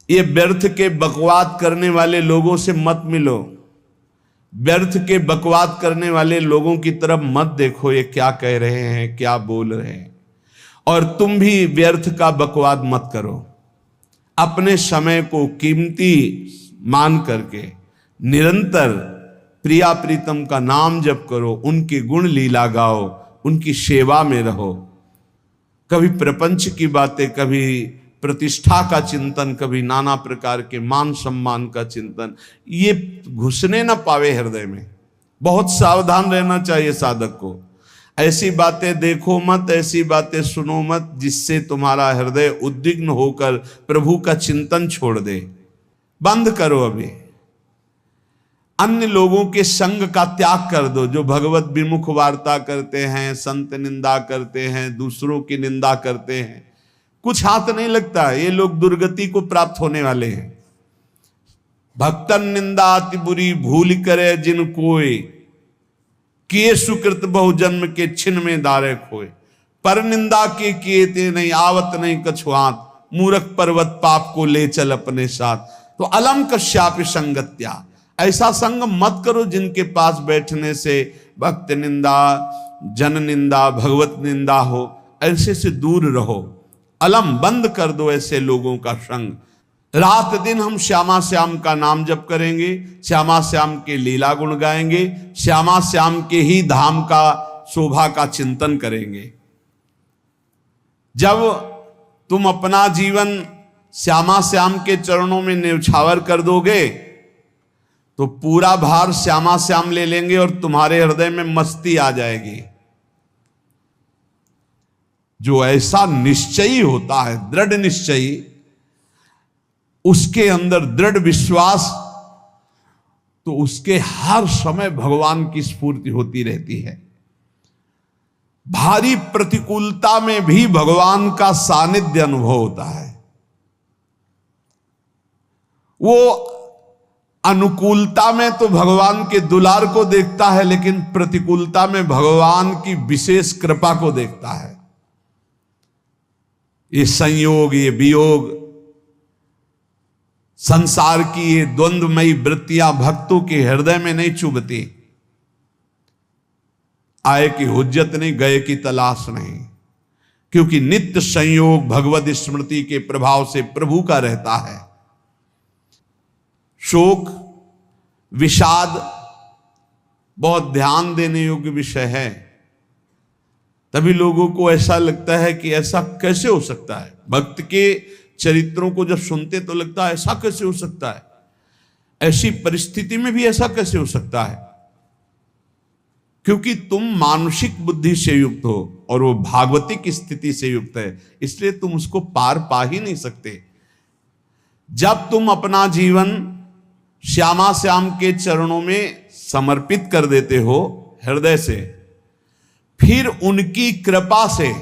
ये व्यर्थ के बकवाद करने वाले लोगों से मत मिलो, व्यर्थ के बकवाद करने वाले लोगों की तरफ मत देखो, ये क्या कह रहे हैं, क्या बोल रहे हैं। और तुम भी व्यर्थ का बकवाद मत करो। अपने समय को कीमती मान करके निरंतर प्रिया प्रीतम का नाम जप करो, उनके गुण लीला गाओ, उनकी सेवा में रहो। कभी प्रपंच की बातें, कभी प्रतिष्ठा का चिंतन, कभी नाना प्रकार के मान सम्मान का चिंतन, ये घुसने ना पावे हृदय में। बहुत सावधान रहना चाहिए साधक को। ऐसी बातें देखो मत, ऐसी बातें सुनो मत जिससे तुम्हारा हृदय उद्विग्न होकर प्रभु का चिंतन छोड़ दे। बंद करो अभी। अन्य लोगों के संग का त्याग कर दो, जो भगवत विमुख वार्ता करते हैं, संत निंदा करते हैं, दूसरों की निंदा करते हैं। कुछ हाथ नहीं लगता, ये लोग दुर्गति को प्राप्त होने वाले हैं। भक्तन निंदा अति बुरी भूल करे जिन कोय, किए सुकृत बहु जन्म के छिन में दारे खोए। पर निंदा के किए ते नहीं, आवत नहीं कछुआत, मूर्ख पर्वत पाप को ले चल अपने साथ। तो अलम कश्यापि संगत्या, ऐसा संग मत करो जिनके पास बैठने से भक्त निंदा, जन निंदा, भगवत निंदा हो। ऐसे से दूर रहो। अलम बंद कर दो ऐसे लोगों का संग। रात दिन हम श्यामा श्याम का नाम जप करेंगे, श्यामा श्याम के लीला गुण गाएंगे, श्यामा श्याम के ही धाम का शोभा का चिंतन करेंगे। जब तुम अपना जीवन श्यामा श्याम के चरणों में न्यौछावर कर दोगे तो पूरा भार श्यामा श्याम ले लेंगे और तुम्हारे हृदय में मस्ती आ जाएगी। जो ऐसा निश्चयी होता है, दृढ़ निश्चयी, उसके अंदर दृढ़ विश्वास, तो उसके हर समय भगवान की स्फूर्ति होती रहती है। भारी प्रतिकूलता में भी भगवान का सानिध्य अनुभव होता है। वो अनुकूलता में तो भगवान के दुलार को देखता है, लेकिन प्रतिकूलता में भगवान की विशेष कृपा को देखता है। ये संयोग, ये वियोग, संसार की ये द्वंद्वमयी वृत्तियां भक्तों के हृदय में नहीं चुभती। आए की हुज्जत नहीं, गए की तलाश नहीं, क्योंकि नित्य संयोग भगवत स्मृति के प्रभाव से प्रभु का रहता है। शोक, विषाद बहुत ध्यान देने योग्य विषय है। तभी लोगों को ऐसा लगता है कि ऐसा कैसे हो सकता है। भक्त के चरित्रों को जब सुनते तो लगता है ऐसा कैसे हो सकता है, ऐसी परिस्थिति में भी ऐसा कैसे हो सकता है। क्योंकि तुम मानसिक बुद्धि से युक्त हो और वो भागवतिक स्थिति से युक्त है, इसलिए तुम उसको पार पा ही नहीं सकते। जब तुम अपना जीवन श्यामा श्याम के चरणों में समर्पित कर देते हो हृदय से, फिर उनकी कृपा से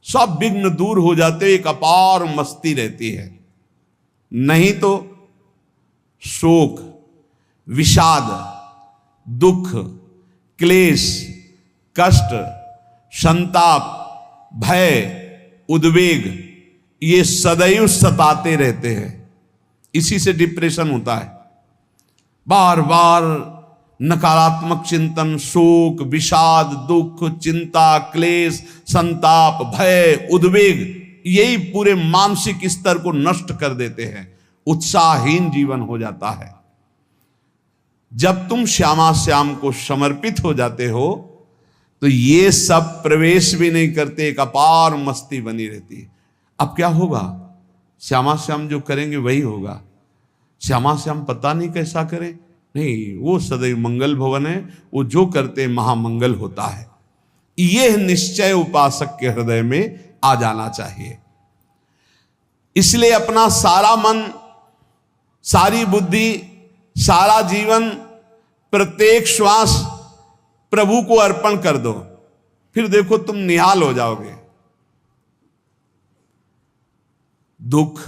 सब विघ्न दूर हो जाते, एक अपार मस्ती रहती है। नहीं तो शोक, विषाद, दुख, क्लेश, कष्ट, संताप, भय, उद्वेग, ये सदैव सताते रहते हैं। इसी से डिप्रेशन होता है। बार बार नकारात्मक चिंतन, शोक, विषाद, दुख, चिंता, क्लेश, संताप, भय, उद्वेग, यही पूरे मानसिक स्तर को नष्ट कर देते हैं। उत्साहहीन जीवन हो जाता है। जब तुम श्यामा श्याम को समर्पित हो जाते हो तो ये सब प्रवेश भी नहीं करते, एक अपार मस्ती बनी रहती है। अब क्या होगा? श्यामा श्याम जो करेंगे वही होगा। श्यामा श्याम पता नहीं कैसा करें, नहीं, वो सदैव मंगल भवन है, वो जो करते महामंगल होता है। यह निश्चय उपासक के हृदय में आ जाना चाहिए। इसलिए अपना सारा मन, सारी बुद्धि, सारा जीवन, प्रत्येक श्वास प्रभु को अर्पण कर दो, फिर देखो तुम निहाल हो जाओगे। दुख,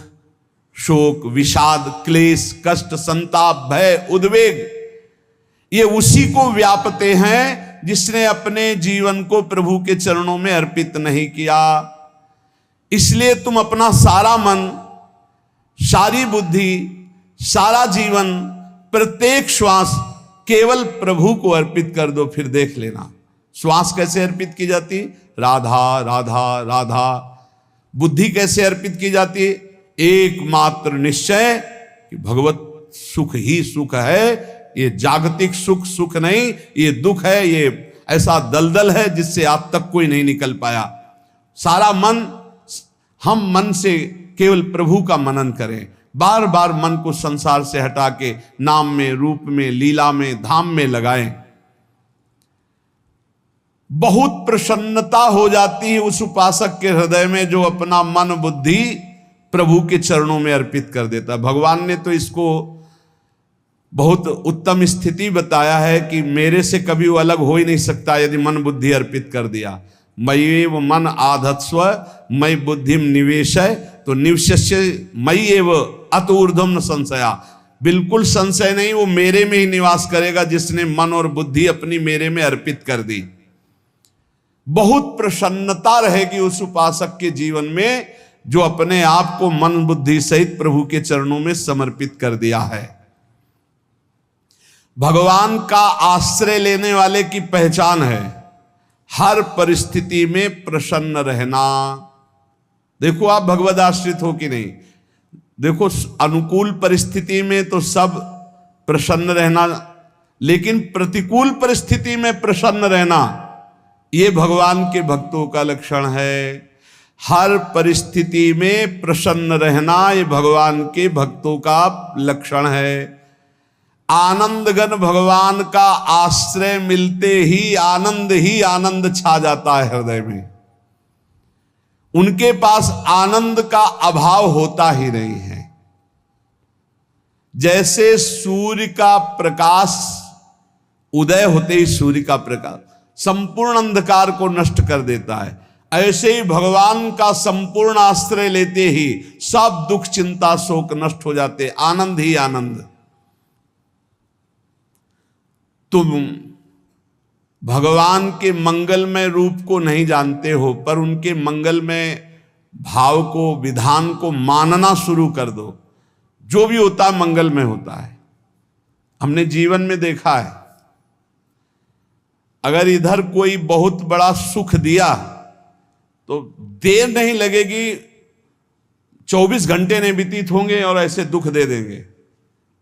शोक, विषाद, क्लेश, कष्ट, संताप, भय, उद्वेग, ये उसी को व्यापते हैं जिसने अपने जीवन को प्रभु के चरणों में अर्पित नहीं किया। इसलिए तुम अपना सारा मन, सारी बुद्धि, सारा जीवन, प्रत्येक श्वास केवल प्रभु को अर्पित कर दो, फिर देख लेना श्वास कैसे अर्पित की जाती, राधा राधा राधा। बुद्धि कैसे अर्पित की जाती, एकमात्र निश्चय कि भगवत सुख ही सुख है, ये जागतिक सुख सुख नहीं, ये दुख है, ये ऐसा दलदल है जिससे आज तक कोई नहीं निकल पाया। सारा मन, हम मन से केवल प्रभु का मनन करें, बार बार मन को संसार से हटा के नाम में, रूप में, लीला में, धाम में लगाएं। बहुत प्रसन्नता हो जाती है उस उपासक के हृदय में जो अपना मन बुद्धि प्रभु के चरणों में अर्पित कर देता है। भगवान ने तो इसको बहुत उत्तम स्थिति बताया है कि मेरे से कभी वो अलग हो ही नहीं सकता यदि मन बुद्धि अर्पित कर दिया। मय्येव मन आधत्स्व मयि बुद्धिम निवेशय, तो निवश्य मय्येव अत ऊर्ध्वं न संशया, बिल्कुल संशय नहीं, वो मेरे में ही निवास करेगा जिसने मन और बुद्धि अपनी मेरे में अर्पित कर दी। बहुत प्रसन्नता रहेगी उस उपासक के जीवन में जो अपने आप को मन बुद्धि सहित प्रभु के चरणों में समर्पित कर दिया है। भगवान का आश्रय लेने वाले की पहचान है हर परिस्थिति में प्रसन्न रहना। देखो आप भगवद आश्रित हो कि नहीं, देखो अनुकूल परिस्थिति में तो सब प्रसन्न रहना, लेकिन प्रतिकूल परिस्थिति में प्रसन्न रहना ये भगवान के भक्तों का लक्षण है। हर परिस्थिति में प्रसन्न रहना ये भगवान के भक्तों का लक्षण है। आनंदगन भगवान का आश्रय मिलते ही आनंद छा जाता है हृदय में। उनके पास आनंद का अभाव होता ही नहीं है। जैसे सूर्य का प्रकाश उदय होते ही सूर्य का प्रकाश संपूर्ण अंधकार को नष्ट कर देता है, ऐसे ही भगवान का संपूर्ण आश्रय लेते ही सब दुख चिंता शोक नष्ट हो जाते, आनंद ही आनंद। तुम भगवान के मंगलमय रूप को नहीं जानते हो, पर उनके मंगलमय भाव को, विधान को मानना शुरू कर दो। जो भी होता है मंगलमय होता है। हमने जीवन में देखा है, अगर इधर कोई बहुत बड़ा सुख दिया तो देर नहीं लगेगी, 24 घंटे नहीं व्यतीत होंगे और ऐसे दुख दे देंगे,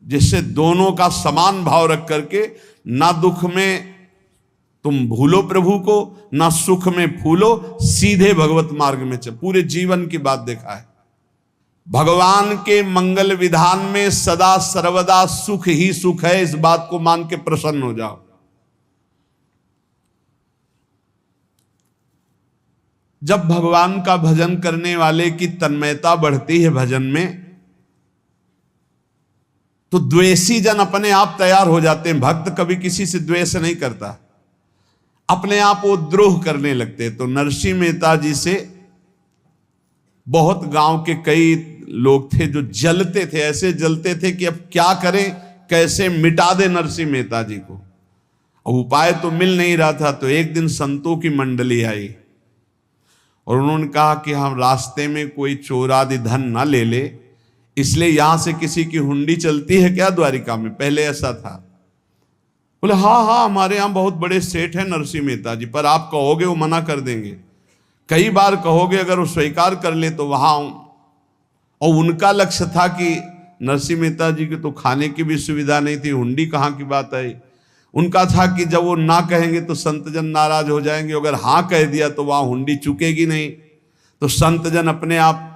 जिससे दोनों का समान भाव रख करके ना दुख में तुम भूलो प्रभु को, ना सुख में फूलो, सीधे भगवत मार्ग में चल। पूरे जीवन की बात देखा है। भगवान के मंगल विधान में सदा सर्वदा सुख ही सुख है, इस बात को मान के प्रसन्न हो जाओ। जब भगवान का भजन करने वाले की तन्मयता बढ़ती है भजन में, तो द्वेषी जन अपने आप तैयार हो जाते हैं। भक्त कभी किसी से द्वेष नहीं करता, अपने आप वो द्रोह करने लगते। तो नरसिंह मेहता जी से बहुत गांव के कई लोग थे जो जलते थे, ऐसे जलते थे कि अब क्या करें, कैसे मिटा दे नरसिंह मेहता जी को। अब उपाय तो मिल नहीं रहा था। तो एक दिन संतों की मंडली आई और उन्होंने कहा कि हम रास्ते में कोई चोर आदि धन ना ले ले, इसलिए यहां से किसी की हुंडी चलती है क्या द्वारिका में? पहले ऐसा था। बोले हाँ, हमारे यहां बहुत बड़े सेठ हैं नरसिंह मेहता जी, पर आप कहोगे वो मना कर देंगे। कई बार कहोगे, अगर वो स्वीकार कर ले तो वहां। और उनका लक्ष्य था कि नरसिंह मेहता जी की तो खाने की भी सुविधा नहीं थी, हुंडी कहाँ की बात आई। उनका था कि जब वो ना कहेंगे तो संतजन नाराज हो जाएंगे, अगर हाँ कह दिया तो वहां हुंडी चुकेगी नहीं, तो संतजन अपने आप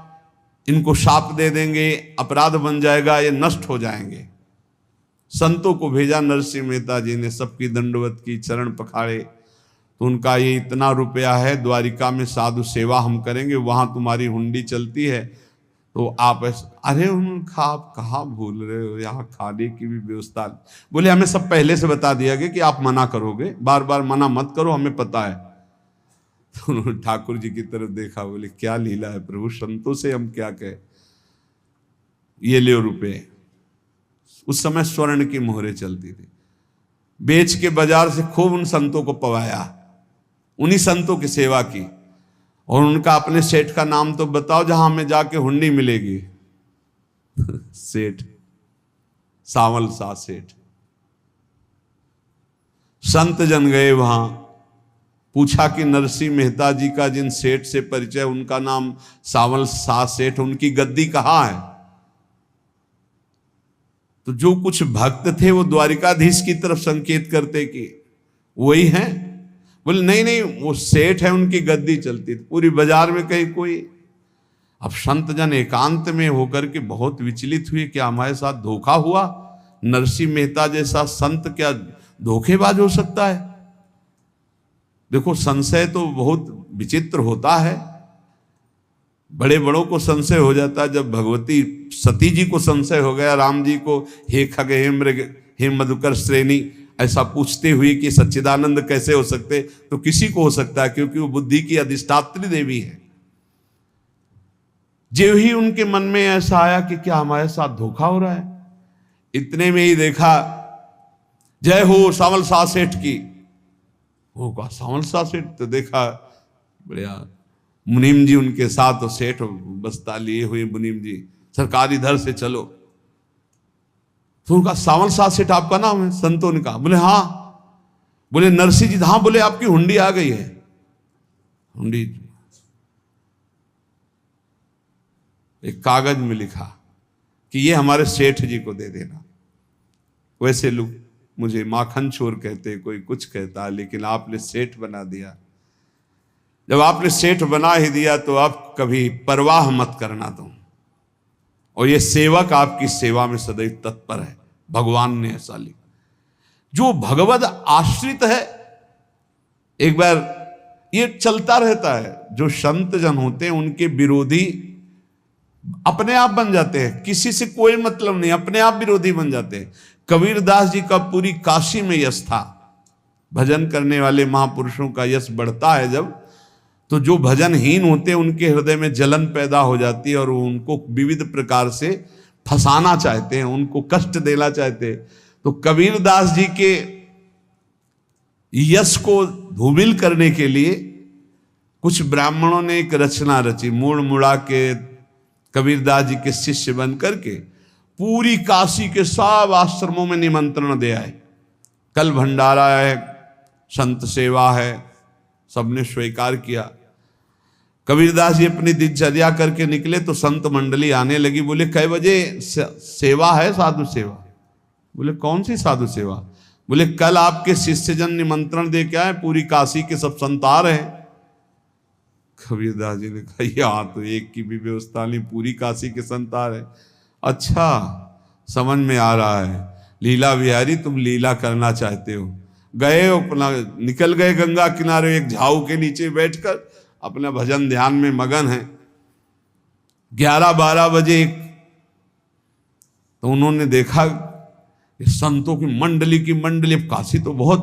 इनको शाप दे देंगे, अपराध बन जाएगा, ये नष्ट हो जाएंगे। संतों को भेजा नरसिंह मेहता जी ने, सबकी दंडवत की, चरण पखाड़े। तो उनका ये इतना रुपया है, द्वारिका में साधु सेवा हम करेंगे, वहां तुम्हारी हुंडी चलती है, तो आप अरे उनका आप कहाँ भूल रहे हो, यहाँ खाने की भी व्यवस्था। बोले हमें सब पहले से बता दिया गया कि आप मना करोगे, बार बार मना मत करो, हमें पता है। तो उन्होंने ठाकुर जी की तरफ देखा, बोले क्या लीला है प्रभु, संतों से हम क्या कहें, ये ले रुपए। उस समय स्वर्ण की मोहरें चलती थी, बेच के बाजार से खूब उन संतों को पवाया, उन्हीं संतों की सेवा की। और उनका अपने सेठ का नाम तो बताओ जहां हमें जाके हुंडी मिलेगी। सेठ, सावल सा सेठ। संत जन गए वहां, पूछा कि नरसिंह मेहता जी का जिन सेठ से परिचय, उनका नाम सावल सा सेठ, उनकी गद्दी कहाँ है? तो जो कुछ भक्त थे वो द्वारिकाधीश की तरफ संकेत करते कि वही हैं। बोले नहीं नहीं, वो सेठ है, उनकी गद्दी चलती। पूरी बाजार में कहीं कोई। अब संत जन एकांत में होकर के बहुत विचलित हुए, क्या हमारे साथ धोखा हुआ? नरसिंह मेहता जैसा संत क्या धोखेबाज हो सकता है? देखो, संशय तो बहुत विचित्र होता है। बड़े बड़ों को संशय हो जाता है। जब भगवती सती जी को संशय हो गया, राम जी को, हे खग हे मृग हे मधुकर श्रेणी, ऐसा पूछते हुए कि सच्चिदानंद कैसे हो सकते, तो किसी को हो सकता है, क्योंकि वो बुद्धि की अधिष्ठात्री देवी है। जो ही उनके मन में ऐसा आया कि क्या हमारे साथ धोखा हो रहा है, इतने में ही देखा जय हो सावल सा सेठ की। वो कहा सावल सा सेठ? तो देखा बढ़िया मुनीम जी उनके साथ, और सेठ बस्ता लिए हुए मुनीम जी, सरकार इधर से चलो। तो उनका सावल सा सेठ आपका नाम है? संतों ने कहा। बोले हाँ। बोले नरसिंह जी? हाँ। बोले आपकी हुंडी आ गई है। हुंडी एक कागज में लिखा कि ये हमारे सेठ जी को दे देना। वैसे लोग मुझे माखन चोर कहते, कोई कुछ कहता, लेकिन आपने सेठ बना दिया। जब आपने सेठ बना ही दिया तो आप कभी परवाह मत करना तुम। और ये सेवक आपकी सेवा में सदैव तत्पर है। भगवान ने ऐसा लिखा। जो भगवद आश्रित है, एक बार ये चलता रहता है, जो संत जन होते हैं उनके विरोधी अपने आप बन जाते हैं, किसी से कोई मतलब नहीं, अपने आप विरोधी बन जाते हैं। कबीरदास जी का पूरी काशी में यश था। भजन करने वाले महापुरुषों का यश बढ़ता है जब, तो जो भजनहीन होते हैं उनके हृदय में जलन पैदा हो जाती है, और वो उनको विविध प्रकार से फंसाना चाहते हैं, उनको कष्ट देना चाहते हैं। तो कबीरदास जी के यश को धूमिल करने के लिए कुछ ब्राह्मणों ने एक रचना रची। मुड़ मुड़ा के कबीरदास जी के शिष्य बन करके पूरी काशी के सब आश्रमों में निमंत्रण दे आए। कल भंडारा है, संत सेवा है, सबने स्वीकार किया। कबीरदास जी अपनी दिनचर्या करके निकले तो संत मंडली आने लगी। बोले कै बजे सेवा है? साधु सेवा। बोले कौन सी साधु सेवा? बोले कल आपके शिष्यजन निमंत्रण दे के आए, पूरी काशी के सब संत आ रहे हैं। कबीरदास जी ने कहा यहाँ तो एक की भी व्यवस्था नहीं, पूरी काशी के संत आ रहे। अच्छा, समझ में आ रहा है, लीला बिहारी तुम लीला करना चाहते हो। गए अपना निकल गए गंगा किनारे, एक झाऊ के नीचे बैठकर अपना भजन ध्यान में मगन है। 11-12 बजे तो उन्होंने देखा संतों की मंडली, काशी तो बहुत।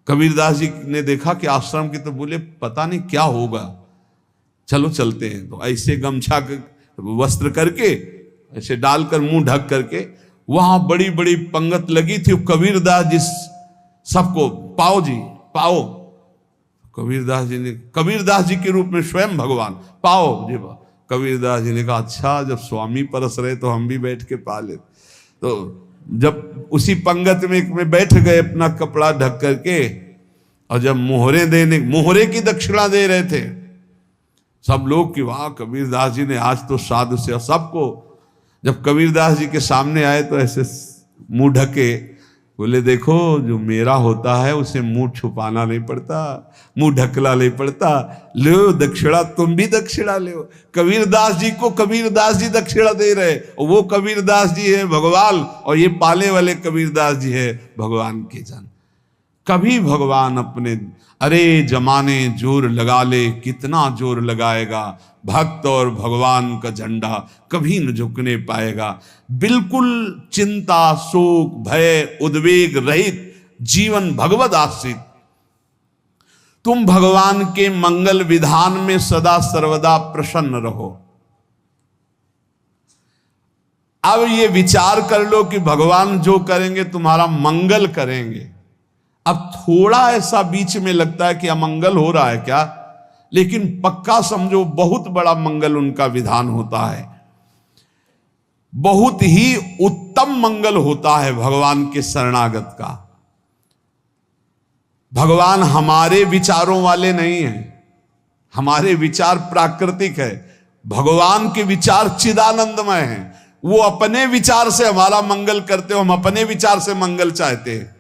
कबीरदास जी ने देखा कि आश्रम की, तो बोले पता नहीं क्या होगा, चलो चलते हैं। तो ऐसे गमछा वस्त्र करके ऐसे डालकर मुंह ढक करके, वहां बड़ी बड़ी पंगत लगी थी। कबीरदास जी सबको पाओ जी पाओ। कबीरदास जी के रूप में स्वयं भगवान पाओ जी। कबीरदास जी ने कहा अच्छा, जब स्वामी परस रहे तो हम भी बैठ के पा ले। तो जब उसी पंगत में बैठ गए अपना कपड़ा ढक करके, और जब मोहरे की दक्षिणा दे रहे थे सब लोग कि वाह कबीरदास जी ने आज तो साधु से। सबको जब कबीरदास जी के सामने आए तो ऐसे मुंह ढके, बोले देखो जो मेरा होता है उसे मुंह छुपाना नहीं पड़ता, मुंह ढकला नहीं पड़ता। लो दक्षिणा, तुम भी दक्षिणा ले। कबीरदास जी को कबीरदास जी दक्षिणा दे रहे, और वो कबीरदास जी है भगवान, और ये पाले वाले कबीरदास जी है भगवान के जन। कभी भगवान अपने, अरे जमाने जोर लगा ले, कितना जोर लगाएगा, भक्त और भगवान का झंडा कभी न झुकने पाएगा। बिल्कुल चिंता, शोक, भय, उद्वेग रहित जीवन भगवद आश्रित। तुम भगवान के मंगल विधान में सदा सर्वदा प्रसन्न रहो। अब ये विचार कर लो कि भगवान जो करेंगे तुम्हारा मंगल करेंगे। अब थोड़ा ऐसा बीच में लगता है कि अमंगल हो रहा है क्या, लेकिन पक्का समझो बहुत बड़ा मंगल उनका विधान होता है। बहुत ही उत्तम मंगल होता है भगवान के शरणागत का। भगवान हमारे विचारों वाले नहीं हैं, हमारे विचार प्राकृतिक है, भगवान के विचार चिदानंदमय हैं। वो अपने विचार से हमारा मंगल करते हो, हम अपने विचार से मंगल चाहते हैं।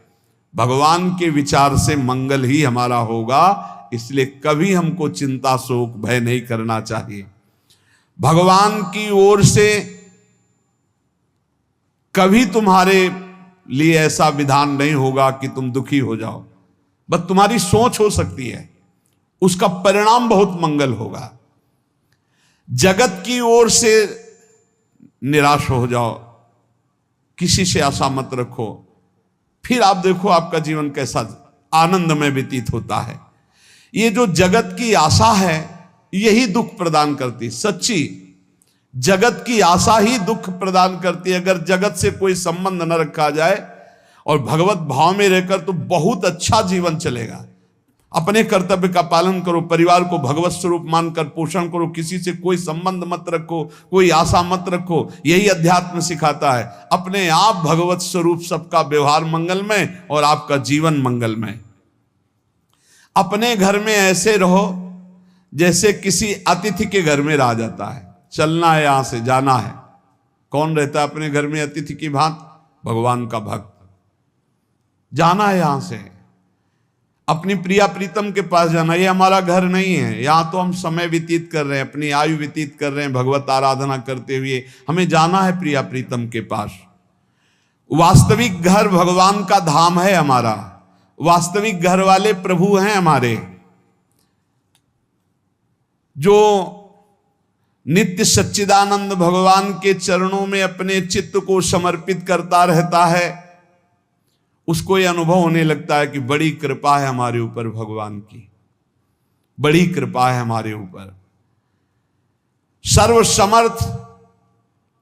भगवान के विचार से मंगल ही हमारा होगा, इसलिए कभी हमको चिंता शोक भय नहीं करना चाहिए। भगवान की ओर से कभी तुम्हारे लिए ऐसा विधान नहीं होगा कि तुम दुखी हो जाओ, बस तुम्हारी सोच हो सकती है, उसका परिणाम बहुत मंगल होगा। जगत की ओर से निराश हो जाओ, किसी से आशा मत रखो, फिर आप देखो आपका जीवन कैसा आनंदमय व्यतीत होता है। ये जो जगत की आशा है यही दुख प्रदान करती, सच्ची जगत की आशा ही दुख प्रदान करती है। अगर जगत से कोई संबंध न रखा जाए और भगवत भाव में रहकर तो बहुत अच्छा जीवन चलेगा। अपने कर्तव्य का पालन करो, परिवार को भगवत स्वरूप मानकर पोषण करो, किसी से कोई संबंध मत रखो, कोई आशा मत रखो, यही अध्यात्म सिखाता है। अपने आप भगवत स्वरूप, सबका व्यवहार मंगलमय और आपका जीवन मंगलमय। अपने घर में ऐसे रहो जैसे किसी अतिथि के घर में रह जाता है, चलना है यहां से जाना है। कौन रहता है अपने घर में अतिथि की भांति? भगवान का भक्त। जाना है यहां से, अपनी प्रिया प्रीतम के पास जाना। ये हमारा घर नहीं है, यहां तो हम समय व्यतीत कर रहे हैं, अपनी आयु व्यतीत कर रहे हैं भगवत आराधना करते हुए। हमें जाना है प्रिया प्रीतम के पास। वास्तविक घर भगवान का धाम है हमारा, वास्तविक घर वाले प्रभु हैं हमारे, जो नित्य सच्चिदानंद भगवान के चरणों में अपने चित्त को समर्पित करता रहता है। उसको यह अनुभव होने लगता है कि बड़ी कृपा है हमारे ऊपर, भगवान की बड़ी कृपा है हमारे ऊपर। सर्वसमर्थ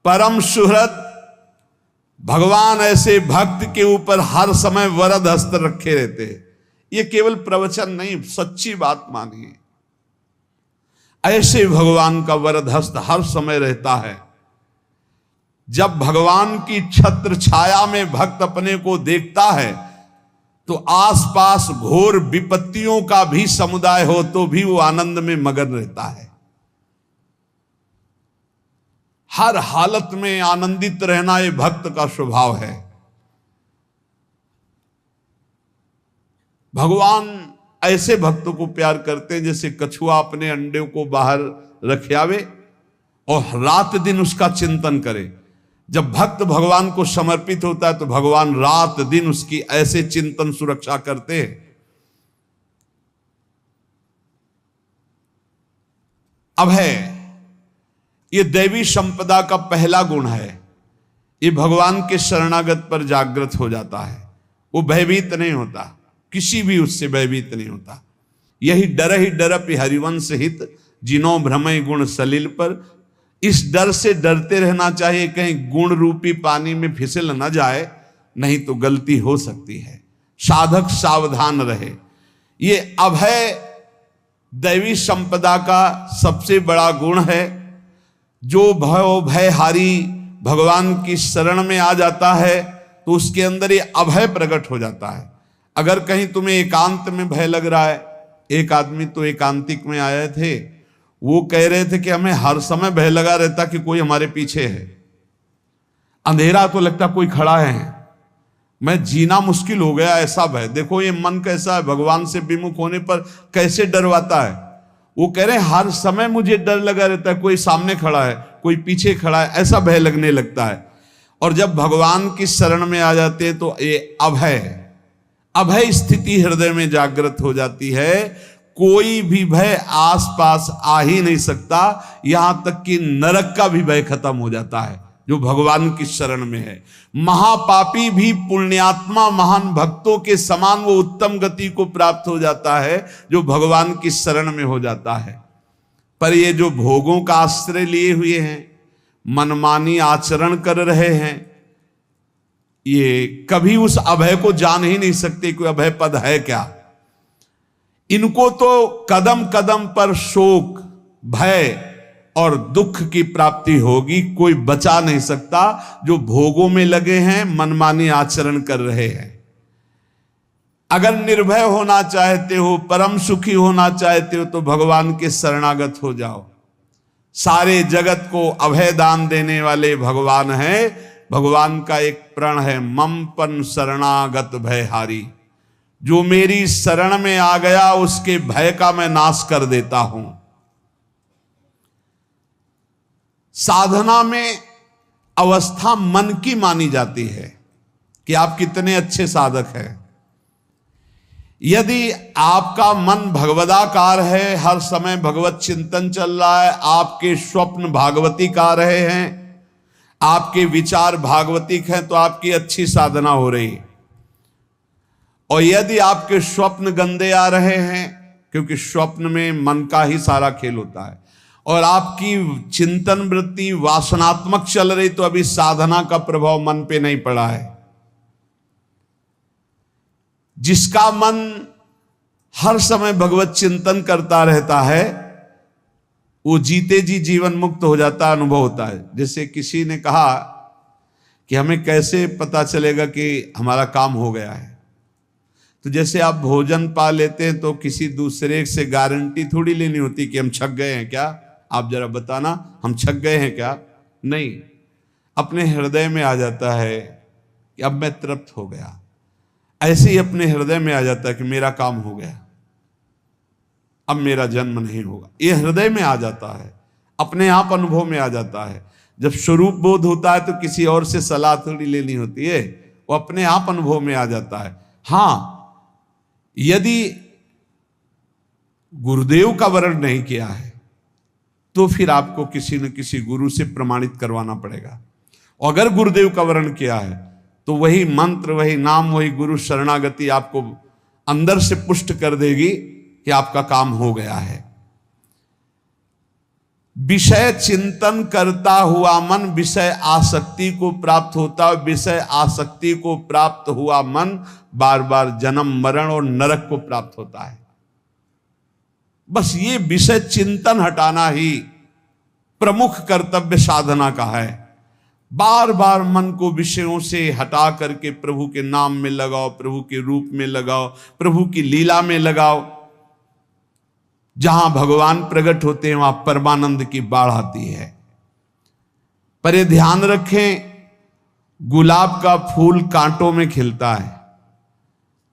परम सुहृद भगवान ऐसे भक्त के ऊपर हर समय वरद हस्त रखे रहते हैं। ये केवल प्रवचन नहीं, सच्ची बात मानिए। ऐसे भगवान का वरद हस्त हर समय रहता है। जब भगवान की छत्र छाया में भक्त अपने को देखता है तो आसपास घोर विपत्तियों का भी समुदाय हो तो भी वो आनंद में मगन रहता है। हर हालत में आनंदित रहना ये भक्त का स्वभाव है। भगवान ऐसे भक्तों को प्यार करते हैं जैसे कछुआ अपने अंडे को बाहर रख आवे और रात दिन उसका चिंतन करे। जब भक्त भगवान को समर्पित होता है तो भगवान रात दिन उसकी ऐसे चिंतन सुरक्षा करते हैं। अभय, ये दैवी संपदा का पहला गुण है। ये भगवान के शरणागत पर जागृत हो जाता है, वो भयभीत नहीं होता, किसी भी उससे भयभीत नहीं होता। यही डरपि हरिवंश हित, जिनो भ्रमय गुण सलिल पर। इस डर से डरते रहना चाहिए कहीं गुण रूपी पानी में फिसल न जाए, नहीं तो गलती हो सकती है। साधक सावधान रहे। ये अभय दैवी संपदा का सबसे बड़ा गुण है। जो भयहारी भगवान की शरण में आ जाता है तो उसके अंदर ये अभय प्रकट हो जाता है। अगर कहीं तुम्हें एकांत में भय लग रहा है, एक आदमी तो एकांतिक में आए थे, वो कह रहे थे कि हमें हर समय भय लगा रहता कि कोई हमारे पीछे है, अंधेरा तो लगता कोई खड़ा है, मैं जीना मुश्किल हो गया, ऐसा भय। देखो ये मन कैसा है, भगवान से विमुख होने पर कैसे डरवाता है। वो कह रहे हैं हर समय मुझे डर लगा रहता है, कोई सामने खड़ा है, कोई पीछे खड़ा है, ऐसा भय लगने लगता है। और जब भगवान की शरण में आ जाते हैं तो ये अभय स्थिति हृदय में जागृत हो जाती है। कोई भी भय आसपास आ ही नहीं सकता, यहां तक कि नरक का भी भय खत्म हो जाता है जो भगवान की शरण में है। महापापी भी पुण्यात्मा महान भक्तों के समान वो उत्तम गति को प्राप्त हो जाता है जो भगवान की शरण में हो जाता है। पर ये जो भोगों का आश्रय लिए हुए हैं, मनमानी आचरण कर रहे हैं, ये कभी उस अभय को जान ही नहीं सकते कोई अभय पद है क्या। इनको तो कदम कदम पर शोक, भय, और दुख की प्राप्ति होगी। कोई बचा नहीं सकता जो भोगों में लगे हैं, मनमानी आचरण कर रहे हैं। अगर निर्भय होना चाहते हो, परम सुखी होना चाहते हो, तो भगवान के शरणागत हो जाओ। सारे जगत को अभय दान देने वाले भगवान हैं। भगवान का एक प्रण है, ममपन शरणागत भयहारी। जो मेरी शरण में आ गया उसके भय का मैं नाश कर देता हूं। साधना में अवस्था मन की मानी जाती है कि आप कितने अच्छे साधक हैं। यदि आपका मन भगवदाकार है, हर समय भगवत चिंतन चल रहा है, आपके स्वप्न भागवती का रहे हैं, आपके विचार भागवतिक हैं, तो आपकी अच्छी साधना हो रही है। और यदि आपके स्वप्न गंदे आ रहे हैं, क्योंकि स्वप्न में मन का ही सारा खेल होता है, और आपकी चिंतन वृत्ति वासनात्मक चल रही, तो अभी साधना का प्रभाव मन पे नहीं पड़ा है। जिसका मन हर समय भगवत चिंतन करता रहता है, वो जीते जी जीवन मुक्त हो जाता, अनुभव होता है। जैसे किसी ने कहा कि हमें कैसे पता चलेगा कि हमारा काम हो गया है, तो जैसे आप भोजन पा लेते हैं तो किसी दूसरे से गारंटी थोड़ी लेनी होती कि हम छक गए हैं क्या, आप जरा बताना हम छक गए हैं क्या। नहीं, अपने हृदय में आ जाता है कि अब मैं तृप्त हो गया। ऐसे ही अपने हृदय में आ जाता है कि मेरा काम हो गया, अब मेरा जन्म नहीं होगा। ये हृदय में आ जाता है, अपने आप अनुभव में आ जाता है। जब स्वरूप बोध होता है तो किसी और से सलाह थोड़ी लेनी होती है, वो अपने आप अनुभव में आ जाता है। हाँ, यदि गुरुदेव का वर्ण नहीं किया है तो फिर आपको किसी न किसी गुरु से प्रमाणित करवाना पड़ेगा। और अगर गुरुदेव का वर्ण किया है तो वही मंत्र, वही नाम, वही गुरु शरणागति आपको अंदर से पुष्ट कर देगी कि आपका काम हो गया है। विषय चिंतन करता हुआ मन विषय आसक्ति को प्राप्त होता है। विषय आसक्ति को प्राप्त हुआ मन बार बार जन्म मरण और नरक को प्राप्त होता है। बस ये विषय चिंतन हटाना ही प्रमुख कर्तव्य साधना का है। बार बार मन को विषयों से हटा करके प्रभु के नाम में लगाओ, प्रभु के रूप में लगाओ, प्रभु की लीला में लगाओ। जहां भगवान प्रकट होते हैं वहां परमानंद की बाढ़ आती है। पर ये ध्यान रखें, गुलाब का फूल कांटों में खिलता है,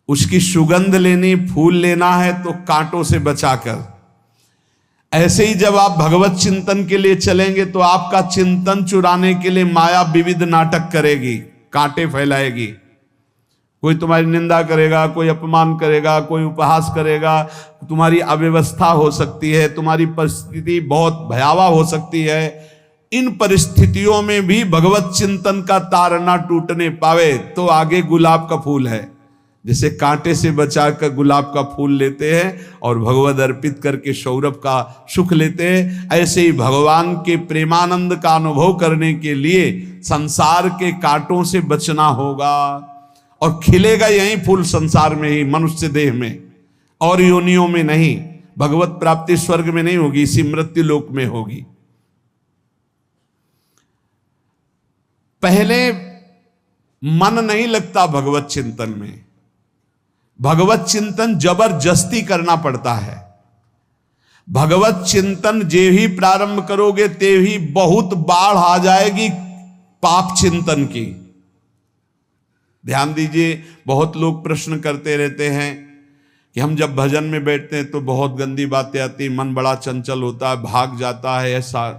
उसकी सुगंध लेनी, फूल लेना है तो कांटों से बचाकर। ऐसे ही जब आप भगवत चिंतन के लिए चलेंगे तो आपका चिंतन चुराने के लिए माया विविध नाटक करेगी, कांटे फैलाएगी। कोई तुम्हारी निंदा करेगा, कोई अपमान करेगा, कोई उपहास करेगा, तुम्हारी अव्यवस्था हो सकती है, तुम्हारी परिस्थिति बहुत भयावह हो सकती है। इन परिस्थितियों में भी भगवत चिंतन का तार ना टूटने पावे तो आगे गुलाब का फूल है। जैसे कांटे से बचाकर गुलाब का फूल लेते हैं और भगवद अर्पित करके सौरभ का सुख लेते हैं, ऐसे ही भगवान के प्रेमानंद का अनुभव करने के लिए संसार के कांटों से बचना होगा। और खिलेगा यही फूल संसार में ही, मनुष्य देह में, और योनियों में नहीं। भगवत प्राप्ति स्वर्ग में नहीं होगी, इसी मृत्यु लोक में होगी। पहले मन नहीं लगता भगवत चिंतन में, भगवत चिंतन जबरदस्ती करना पड़ता है। भगवत चिंतन जे ही प्रारंभ करोगे ते ही बहुत बाढ़ आ जाएगी पाप चिंतन की। ध्यान दीजिए, बहुत लोग प्रश्न करते रहते हैं कि हम जब भजन में बैठते हैं तो बहुत गंदी बातें आती, मन बड़ा चंचल होता है, भाग जाता है। ऐसा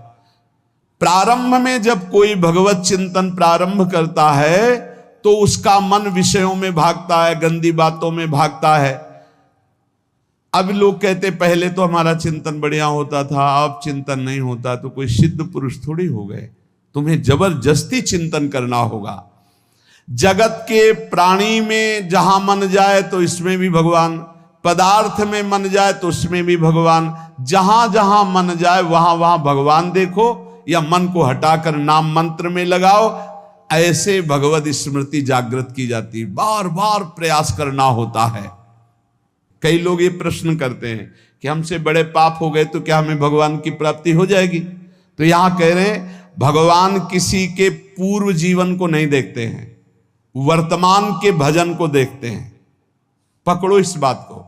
प्रारंभ में जब कोई भगवत चिंतन प्रारंभ करता है तो उसका मन विषयों में भागता है, गंदी बातों में भागता है। अब लोग कहते पहले तो हमारा चिंतन बढ़िया होता था, अब चिंतन नहीं होता। तो कोई सिद्ध पुरुष थोड़ी हो गए, तुम्हें जबरदस्ती चिंतन करना होगा। जगत के प्राणी में जहां मन जाए तो इसमें भी भगवान, पदार्थ में मन जाए तो उसमें भी भगवान, जहां जहां मन जाए वहां वहां भगवान देखो, या मन को हटाकर नाम मंत्र में लगाओ। ऐसे भगवत स्मृति जागृत की जाती है, बार बार प्रयास करना होता है। कई लोग ये प्रश्न करते हैं कि हमसे बड़े पाप हो गए तो क्या हमें भगवान की प्राप्ति हो जाएगी? तो यहां कह रहे हैं भगवान किसी के पूर्व जीवन को नहीं देखते हैं, वर्तमान के भजन को देखते हैं। पकड़ो इस बात को।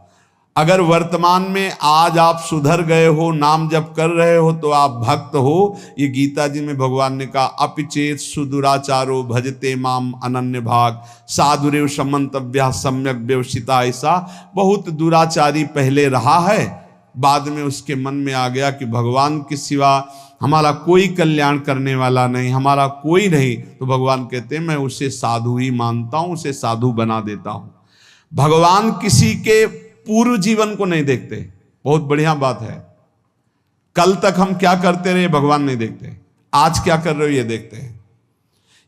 अगर वर्तमान में आज आप सुधर गए हो, नाम जप कर रहे हो, तो आप भक्त हो। ये गीता जी में भगवान ने कहा, अपिचेत सुदुराचारो भजते माम अनन्य भाग साधुरेव समन्तव्या सम्यक व्यवसिता। ऐसा बहुत दुराचारी पहले रहा है, बाद में उसके मन में आ गया कि भगवान के सिवा हमारा कोई कल्याण करने वाला नहीं, हमारा कोई नहीं। तो भगवान कहते हैं मैं उसे साधु ही मानता हूं, उसे साधु बना देता हूं। भगवान किसी के पूर्व जीवन को नहीं देखते। बहुत बढ़िया बात है। कल तक हम क्या करते रहे भगवान नहीं देखते, आज क्या कर रहे हो ये देखते हैं।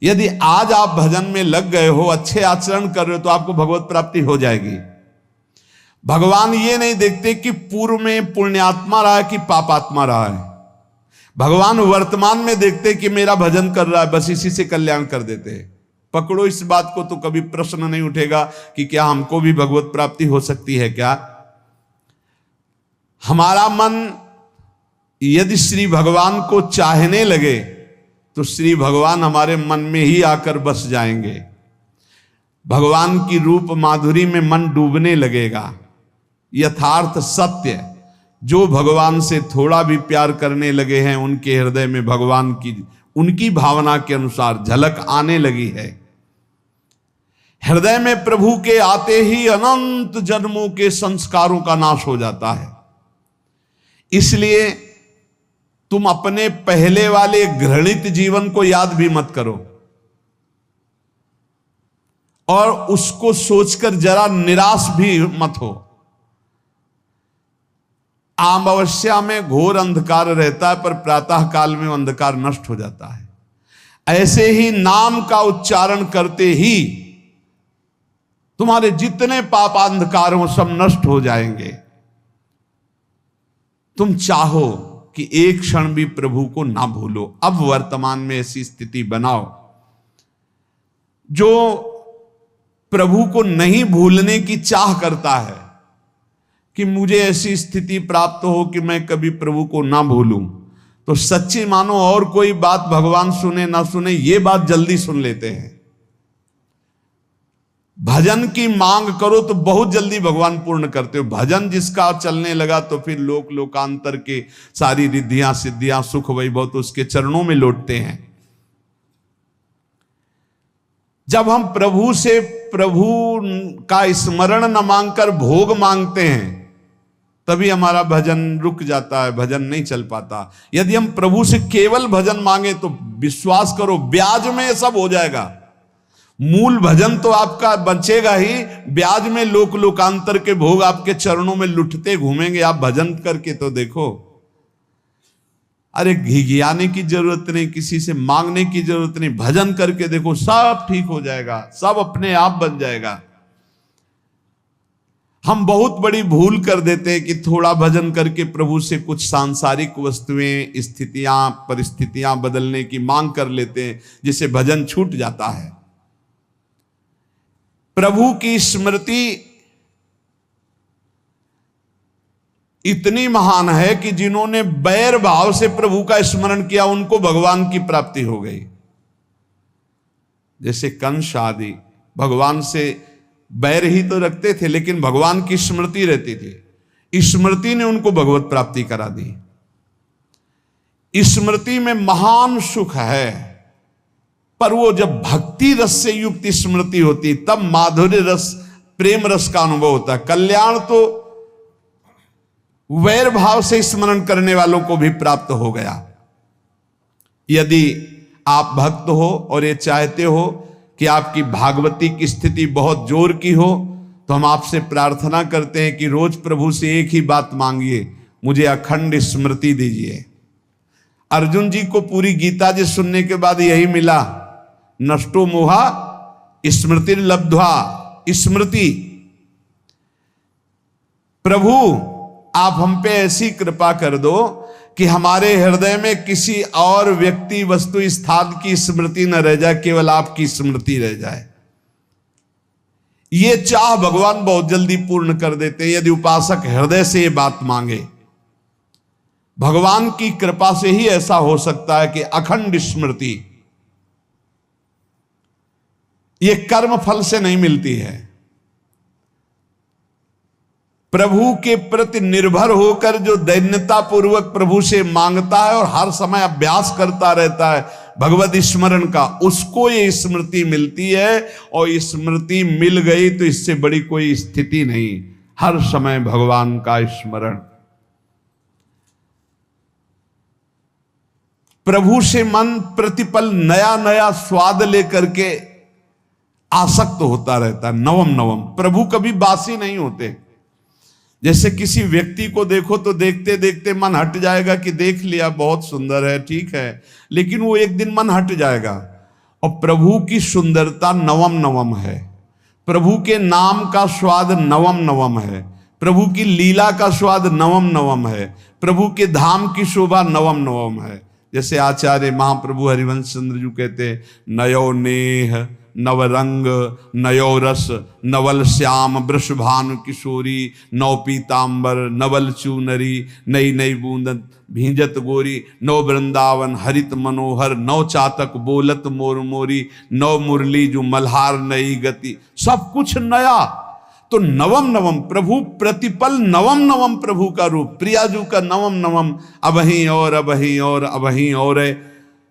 यदि आज आप भजन में लग गए हो, अच्छे आचरण कर रहे हो, तो आपको भगवत प्राप्ति हो जाएगी। भगवान ये नहीं देखते कि पूर्व में पुण्यात्मा रहा है कि पापात्मा रहा है। भगवान वर्तमान में देखते कि मेरा भजन कर रहा है, बस इसी से कल्याण कर देते हैं। पकड़ो इस बात को, तो कभी प्रश्न नहीं उठेगा कि क्या हमको भी भगवत प्राप्ति हो सकती है क्या। हमारा मन यदि श्री भगवान को चाहने लगे तो श्री भगवान हमारे मन में ही आकर बस जाएंगे। भगवान की रूप माधुरी में मन डूबने लगेगा। यथार्थ सत्य, जो भगवान से थोड़ा भी प्यार करने लगे हैं, उनके हृदय में भगवान की उनकी भावना के अनुसार झलक आने लगी है। हृदय में प्रभु के आते ही अनंत जन्मों के संस्कारों का नाश हो जाता है। इसलिए तुम अपने पहले वाले घृणित जीवन को याद भी मत करो और उसको सोचकर जरा निराश भी मत हो। अमावस्या में घोर अंधकार रहता है, पर प्रातः काल में अंधकार नष्ट हो जाता है। ऐसे ही नाम का उच्चारण करते ही तुम्हारे जितने पाप अंधकार हो सब नष्ट हो जाएंगे। तुम चाहो कि एक क्षण भी प्रभु को ना भूलो। अब वर्तमान में ऐसी स्थिति बनाओ। जो प्रभु को नहीं भूलने की चाह करता है कि मुझे ऐसी स्थिति प्राप्त हो कि मैं कभी प्रभु को ना भूलूं, तो सच्ची मानो और कोई बात भगवान सुने ना सुने, ये बात जल्दी सुन लेते हैं। भजन की मांग करो तो बहुत जल्दी भगवान पूर्ण करते हो। भजन जिसका चलने लगा तो फिर लोकांतर के सारी रिद्धियां सिद्धियां सुख वैभव तो उसके चरणों में लौटते हैं। जब हम प्रभु से प्रभु का स्मरण न मांगकर भोग मांगते हैं, तभी हमारा भजन रुक जाता है, भजन नहीं चल पाता। यदि हम प्रभु से केवल भजन मांगे तो विश्वास करो ब्याज में सब हो जाएगा। मूल भजन तो आपका बचेगा ही, ब्याज में लोकांतर के भोग आपके चरणों में लुटते घूमेंगे। आप भजन करके तो देखो। अरे घिघियाने की जरूरत नहीं, किसी से मांगने की जरूरत नहीं, भजन करके देखो, सब ठीक हो जाएगा, सब अपने आप बन जाएगा। हम बहुत बड़ी भूल कर देते हैं कि थोड़ा भजन करके प्रभु से कुछ सांसारिक वस्तुएं, स्थितियां, परिस्थितियां बदलने की मांग कर लेते हैं, जिससे भजन छूट जाता है। प्रभु की स्मृति इतनी महान है कि जिन्होंने बैर भाव से प्रभु का स्मरण किया उनको भगवान की प्राप्ति हो गई। जैसे कंस आदि भगवान से बैर ही तो रखते थे, लेकिन भगवान की स्मृति रहती थी। स्मृति ने उनको भगवत प्राप्ति करा दी। स्मृति में महान सुख है, पर वो जब भक्ति रस से युक्त स्मृति होती तब माधुर्य रस, प्रेम रस का अनुभव होता है। कल्याण तो वैर भाव से स्मरण करने वालों को भी प्राप्त हो गया। यदि आप भक्त हो और ये चाहते हो कि आपकी भागवती की स्थिति बहुत जोर की हो, तो हम आपसे प्रार्थना करते हैं कि रोज प्रभु से एक ही बात मांगिए, मुझे अखंड स्मृति दीजिए। अर्जुन जी को पूरी गीता जी सुनने के बाद यही मिला, नष्टो मोहा स्मृति लब्ध्वा। स्मृति, प्रभु आप हम पे ऐसी कृपा कर दो कि हमारे हृदय में किसी और व्यक्ति, वस्तु, स्थान की स्मृति न रह जाए, केवल आपकी स्मृति रह जाए। ये चाह भगवान बहुत जल्दी पूर्ण कर देते हैं यदि उपासक हृदय से ये बात मांगे। भगवान की कृपा से ही ऐसा हो सकता है कि अखंड स्मृति ये कर्म फल से नहीं मिलती है। प्रभु के प्रति निर्भर होकर जो दैन्यता पूर्वक प्रभु से मांगता है और हर समय अभ्यास करता रहता है भगवत स्मरण का, उसको ये स्मृति मिलती है। और स्मृति मिल गई तो इससे बड़ी कोई स्थिति नहीं, हर समय भगवान का स्मरण। प्रभु से मन प्रतिपल नया नया स्वाद लेकर के आसक्त होता रहता है, नवम नवम। प्रभु कभी बासी नहीं होते। जैसे किसी व्यक्ति को देखो तो देखते देखते मन हट जाएगा कि देख लिया, बहुत सुंदर है, ठीक है, लेकिन वो एक दिन मन हट जाएगा। और प्रभु की सुंदरता नवम नवम है, प्रभु के नाम का स्वाद नवम नवम है, प्रभु की लीला का स्वाद नवम नवम है, प्रभु के धाम की शोभा नवम नवम है। जैसे आचार्य महाप्रभु हरिवंश चंद्र जी कहते, नयो नेह नवरंग नयो रस नवल श्याम वृषभानु किशोरी, नव पीतांबर नवल चूनरी, नई नई बूंदन भींजत गोरी, नव वृंदावन हरित मनोहर, नव चातक बोलत मोर मोरी, नव मुरली जो मल्हार नई गति, सब कुछ नया। तो नवम नवम प्रभु प्रतिपल नवम नवम प्रभु का रूप, प्रियाजू का नवम नवम, अबहीं और अबहीं और अबहीं और है।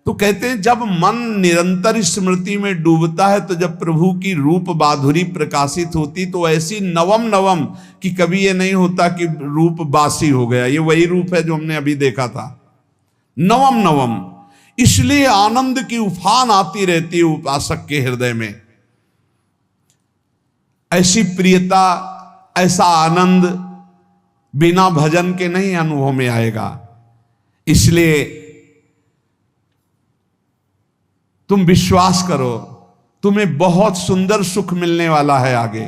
तो कहते हैं जब मन निरंतर स्मृति में डूबता है तो जब प्रभु की रूप माधुरी प्रकाशित होती तो ऐसी नवम नवम कि कभी ये नहीं होता कि रूप बासी हो गया, ये वही रूप है जो हमने अभी देखा था, नवम नवम। इसलिए आनंद की उफान आती रहती है उपासक के हृदय में। ऐसी प्रियता, ऐसा आनंद बिना भजन के नहीं अनुभव में आएगा। इसलिए तुम विश्वास करो, तुम्हें बहुत सुंदर सुख मिलने वाला है, आगे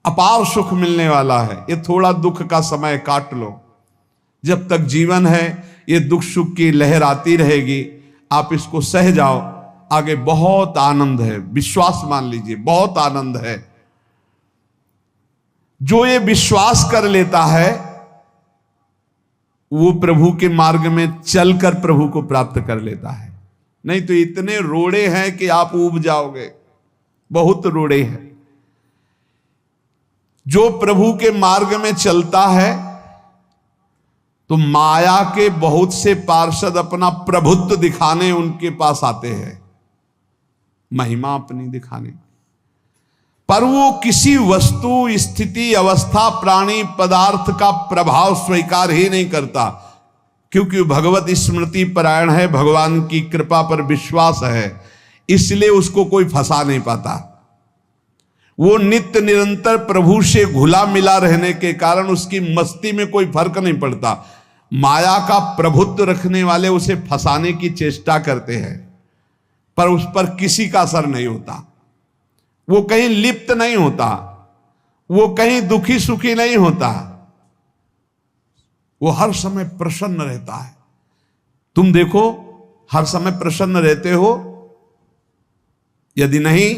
अपार सुख मिलने वाला है। ये थोड़ा दुख का समय काट लो, जब तक जीवन है ये दुख सुख की लहर आती रहेगी, आप इसको सह जाओ, आगे बहुत आनंद है, विश्वास मान लीजिए, बहुत आनंद है। जो ये विश्वास कर लेता है वो प्रभु के मार्ग में चलकर प्रभु को प्राप्त कर लेता है। नहीं तो इतने रोड़े हैं कि आप ऊब जाओगे, बहुत रोड़े हैं। जो प्रभु के मार्ग में चलता है तो माया के बहुत से पार्षद अपना प्रभुत्व दिखाने उनके पास आते हैं, महिमा अपनी दिखाने, पर वो किसी वस्तु स्थिति अवस्था प्राणी पदार्थ का प्रभाव स्वीकार ही नहीं करता, क्योंकि भगवत स्मृति परायण है, भगवान की कृपा पर विश्वास है, इसलिए उसको कोई फंसा नहीं पाता। वो नित्य निरंतर प्रभु से घुला मिला रहने के कारण उसकी मस्ती में कोई फर्क नहीं पड़ता। माया का प्रभुत्व रखने वाले उसे फंसाने की चेष्टा करते हैं, पर उस पर किसी का असर नहीं होता, वो कहीं लिप्त नहीं होता, वो कहीं दुखी सुखी नहीं होता, वो हर समय प्रसन्न रहता है। तुम देखो, हर समय प्रसन्न रहते हो? यदि नहीं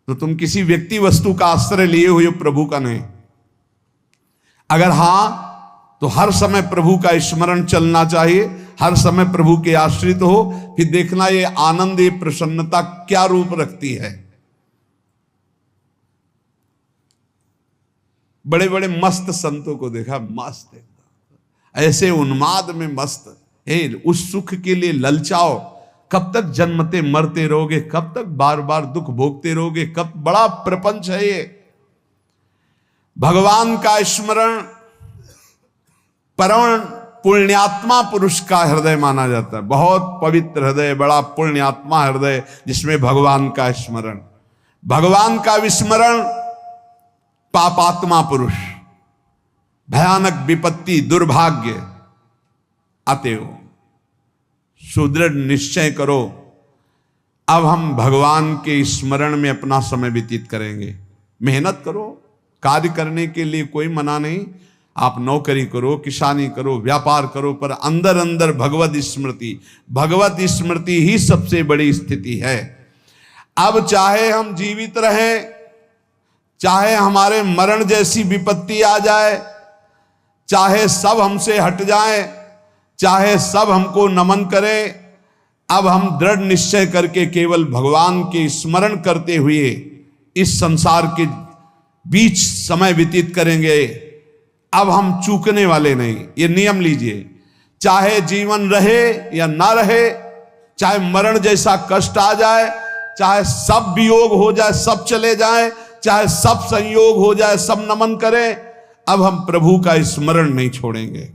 तो तुम किसी व्यक्ति वस्तु का आश्रय लिए हुए, प्रभु का नहीं। अगर हां तो हर समय प्रभु का स्मरण चलना चाहिए, हर समय प्रभु के आश्रित हो, फिर देखना ये आनंद, ये प्रसन्नता क्या रूप रखती है। बड़े बड़े मस्त संतों को देखा, मस्त ऐसे उन्माद में मस्त है, उस सुख के लिए ललचाओ, कब तक जन्मते मरते रहोगे, कब तक बार बार दुख भोगते रहोगे, कब, बड़ा प्रपंच है ये। भगवान का स्मरण परम पुण्यात्मा पुरुष का हृदय माना जाता है, बहुत पवित्र हृदय, बड़ा पुण्यात्मा हृदय जिसमें भगवान का स्मरण। भगवान का विस्मरण पापात्मा पुरुष, भयानक विपत्ति दुर्भाग्य आते हो। सुदृढ़ निश्चय करो, अब हम भगवान के स्मरण में अपना समय व्यतीत करेंगे। मेहनत करो, कार्य करने के लिए कोई मना नहीं, आप नौकरी करो, किसानी करो, व्यापार करो, पर अंदर अंदर भगवत स्मृति, भगवत स्मृति ही सबसे बड़ी स्थिति है। अब चाहे हम जीवित रहें, चाहे हमारे मरण जैसी विपत्ति आ जाए, चाहे सब हमसे हट जाएं, चाहे सब हमको नमन करें, अब हम दृढ़ निश्चय करके केवल भगवान के स्मरण करते हुए इस संसार के बीच समय व्यतीत करेंगे। अब हम चूकने वाले नहीं। ये नियम लीजिए, चाहे जीवन रहे या ना रहे, चाहे मरण जैसा कष्ट आ जाए, चाहे सब वियोग हो जाए, सब चले जाए, चाहे सब संयोग हो जाए, सब नमन करें, अब हम प्रभु का स्मरण नहीं छोड़ेंगे।